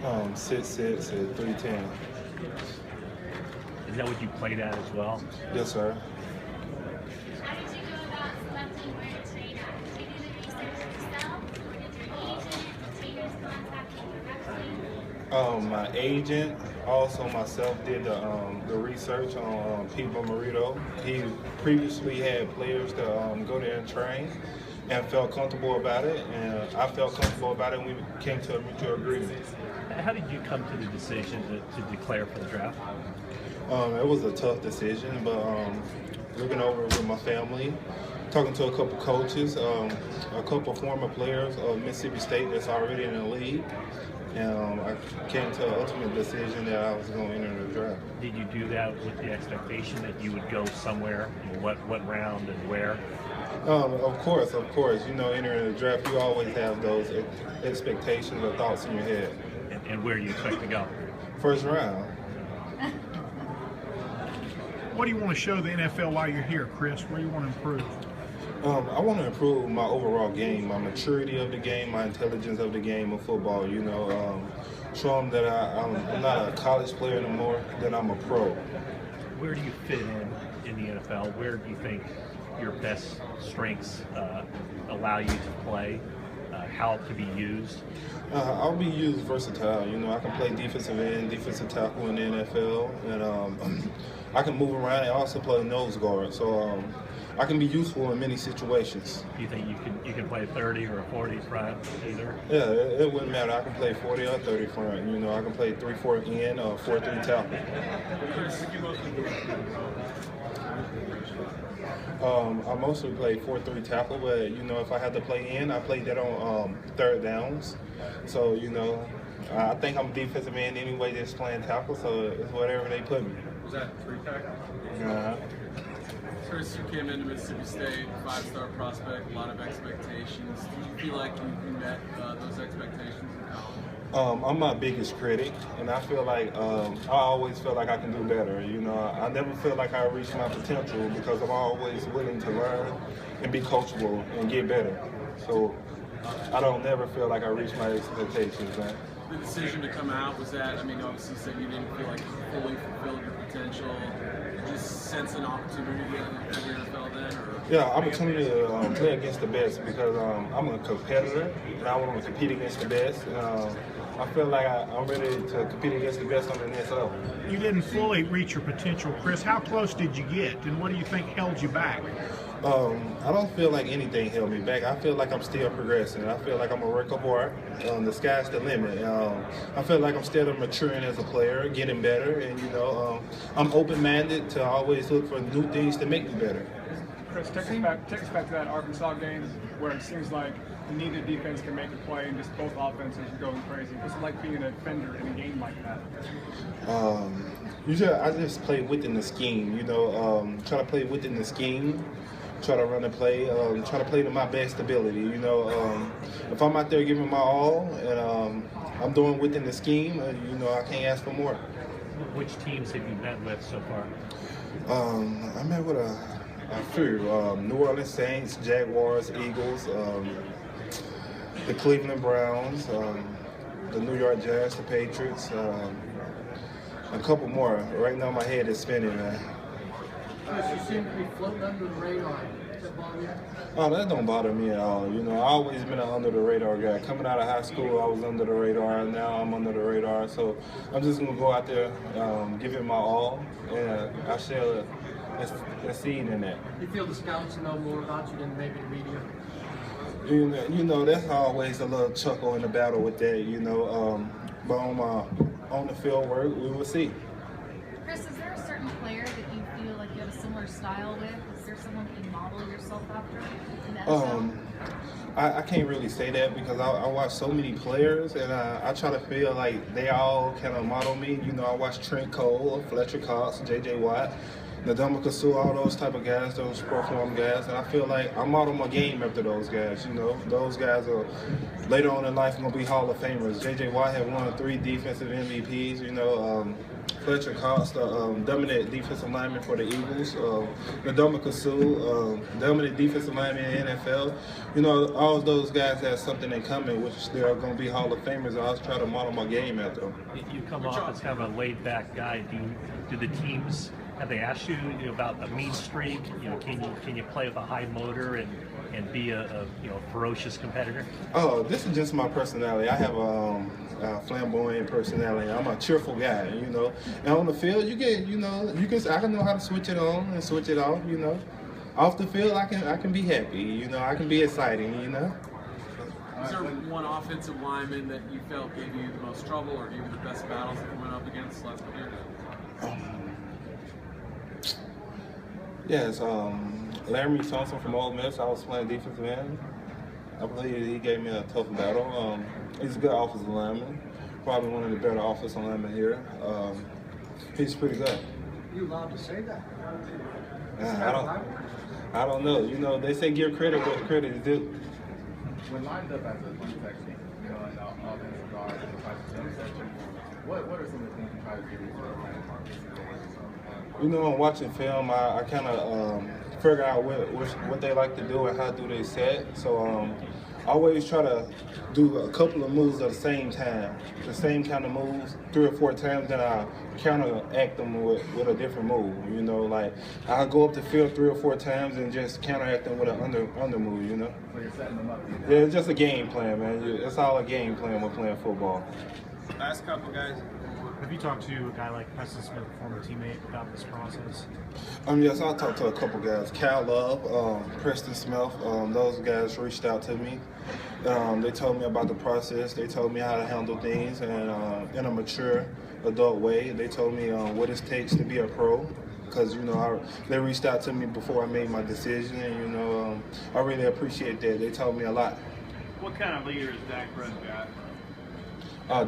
6'6" and 310. Is that what you played at as well? Yes, sir. How did you go about selecting where to train at? Did you do the research yourself, or did your agent, trainers contact you directly? My agent, also myself, did the research on Pete Marito. He previously had players to go there and train and felt comfortable about it, and I felt comfortable about it, and we came to a mutual agreement. How did you come to the decision to declare for the draft? It was a tough decision, but looking over it with my family, talking to a couple coaches, a couple former players of Mississippi State that's already in the league, and I came to an ultimate decision that I was going to enter the draft. Did you do that with the expectation that you would go somewhere? What round and where? Of course. You know, entering the draft, you always have those expectations or thoughts in your head. And where do you expect to go? First round. What do you want to show the NFL while you're here, Chris? Where do you want to improve? I want to improve my overall game, my maturity of the game, my intelligence of the game of football. You know, show them that I'm not a college player anymore, that I'm a pro. Where do you fit in the NFL? Where do you think your best strengths allow you to play? How to be used? I'll be used versatile. You know, I can play defensive end, defensive tackle in the NFL, and I can move around and also play nose guard. So I can be useful in many situations. Do you think you can play 30 or a 40 front either? Yeah, it wouldn't matter. I can play 40 or 30 front. You know, I can play 3-4 end or 4-3 tackle. I mostly play 4-3 tackle, but you know, if I had to play in, I played that on third downs. So you know, I think I'm defensive end anyway, just playing tackle. So it's whatever they put me. Was that 3 tackle? Chris, you came into Mississippi State, 5-star prospect, a lot of expectations. Do you feel like you met those expectations in college? I'm my biggest critic, and I feel like I always feel like I can do better. You know, I never feel like I reach my potential because I'm always willing to learn and be coachable and get better. So I don't never feel like I reach my expectations, man. The decision to come out, was that, I mean, obviously you said you didn't feel like you fully fulfilled your potential. Just sense an opportunity at the NFL then? Or? Yeah, opportunity to play against the best because I'm a competitor and I want to compete against the best. I feel like I'm ready to compete against the best on the next level. You didn't fully reach your potential, Chris. How close did you get, and what do you think held you back? I don't feel like anything held me back. I feel like I'm still progressing. I feel like I'm a work of art. The sky's the limit. I feel like I'm still maturing as a player, getting better, and you know, I'm open-minded to always look for new things to make me better. Chris, take us back to that Arkansas game where it seems like neither defense can make a play and just both offenses are going crazy. What's it like being a defender in a game like that? I just play within the scheme. You know, try to play within the scheme. Try to run and play, try to play to my best ability. You know, if I'm out there giving my all and I'm doing within the scheme, you know, I can't ask for more. Which teams have you met with so far? I met with a few, New Orleans Saints, Jaguars, Eagles, the Cleveland Browns, the New York Giants, the Patriots, a couple more. Right now my head is spinning, man. Chris, you seem to be floating under the radar. Does that bother you? Oh, that don't bother me at all. You know, I always been an under the radar guy. Coming out of high school, I was under the radar. Now I'm under the radar. So I'm just gonna go out there, give it my all, and I share a seed in that. You feel the scouts know more about you than maybe the media? You know, that's always a little chuckle in the battle with that. You know, but on the field work, we will see. Chris, is there a certain player that you feel like you have a similar style with? Is there someone that you model yourself after in the NFL? I can't really say that because I watch so many players and I try to feel like they all kind of model me. You know, I watch Trent Cole, Fletcher Cox, J.J. Watt. Nadama, all those type of guys, those pro-form guys, and I feel like I model my game after those guys. You know, those guys are later on in life going to be Hall of Famers. J.J. Watt have won 3 defensive MVPs. You know, Fletcher Cox, dominant defensive lineman for the Eagles. Nadama, dominant defensive lineman in the NFL. You know, all of those guys have something in common, which they're going to be Hall of Famers. I always try to model my game after them. You come off as kind of a laid-back guy. Do the teams, have they asked you about a mean streak? You know, can you play with a high motor and be a ferocious competitor? Oh, this is just my personality. I have a flamboyant personality. I'm a cheerful guy, you know. And on the field, I can know how to switch it on and switch it off, you know. Off the field, I can be happy, you know. I can be exciting, you know. Is there one offensive lineman that you felt gave you the most trouble, or gave you the best battles that you went up against last couple years? Yes, Larry Thompson from Ole Miss. I was playing defensive end. I believe he gave me a tough battle. He's a good offensive lineman. Probably one of the better offensive linemen here. He's pretty good. You allowed to say that? I don't know. You know, they say give credit where credit is due. When lined up as a point section, you know, an offensive guard and defensive section, what are some of the things you try to do to You know, when watching film, I kind of figure out what they like to do and how do they set. So I always try to do a couple of moves at the same time, the same kind of moves 3 or 4 times, then I counteract them with a different move. You know, like I go up the field 3 or 4 times and just counteract them with an under move. You know. So you're setting them up. Yeah, it's just a game plan, man. It's all a game plan when playing football. Last couple guys. Have you talked to a guy like Preston Smith, a former teammate, about this process? Yes, I talked to a couple guys. Cal Love, Preston Smith, those guys reached out to me. They told me about the process. They told me how to handle things and in a mature, adult way. They told me what it takes to be a pro. Because, you know, they reached out to me before I made my decision. And, you know, I really appreciate that. They told me a lot. What kind of leader is Dak Prescott?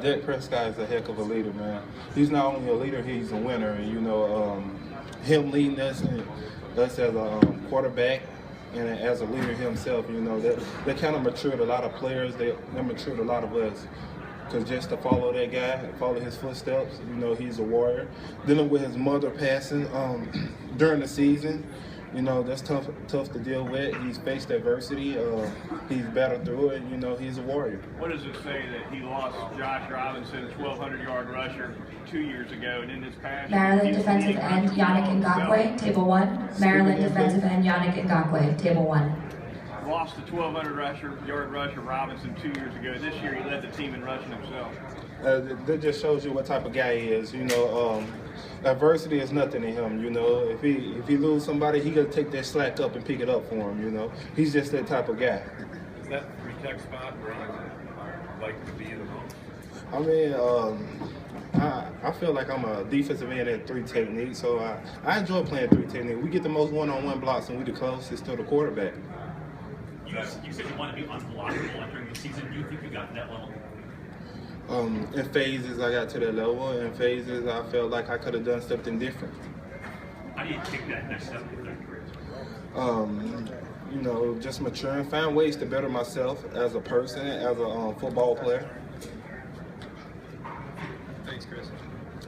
Dak Prescott is a heck of a leader, man. He's not only a leader, he's a winner. And, you know, him leading us as a quarterback and as a leader himself, you know, they kind of matured a lot of players. They matured a lot of us. Because just to follow that guy, follow his footsteps, you know, he's a warrior. Dealing with his mother passing during the season, you know, that's tough to deal with. He's faced adversity. He's battled through it. You know, he's a warrior. What does it say that he lost Josh Robinson, 1,200-yard rusher, 2 years ago, and in this past Maryland defensive end Yannick Ngakoue, table 1. Maryland defensive end Yannick Ngakoue, table 1. Lost the 1,200-yard rusher Robinson 2 years ago. This year he led the team in rushing himself. That just shows you what type of guy he is. You know, adversity is nothing to him. You know, if he lose somebody, he gonna take that slack up and pick it up for him. You know, he's just that type of guy. Is that 3-tech spot where you like to be the most? I mean, I feel like I'm a defensive end at 3 technique, so I enjoy playing 3 technique. We get the most one-on-one blocks, and we the closest to the quarterback. You said you want to be unblockable during the season. Do you think you got to that level? In phases, I got to that level. In phases, I felt like I could have done something different. How do you take that next step in your career? You know, just maturing, find ways to better myself as a person, as a football player.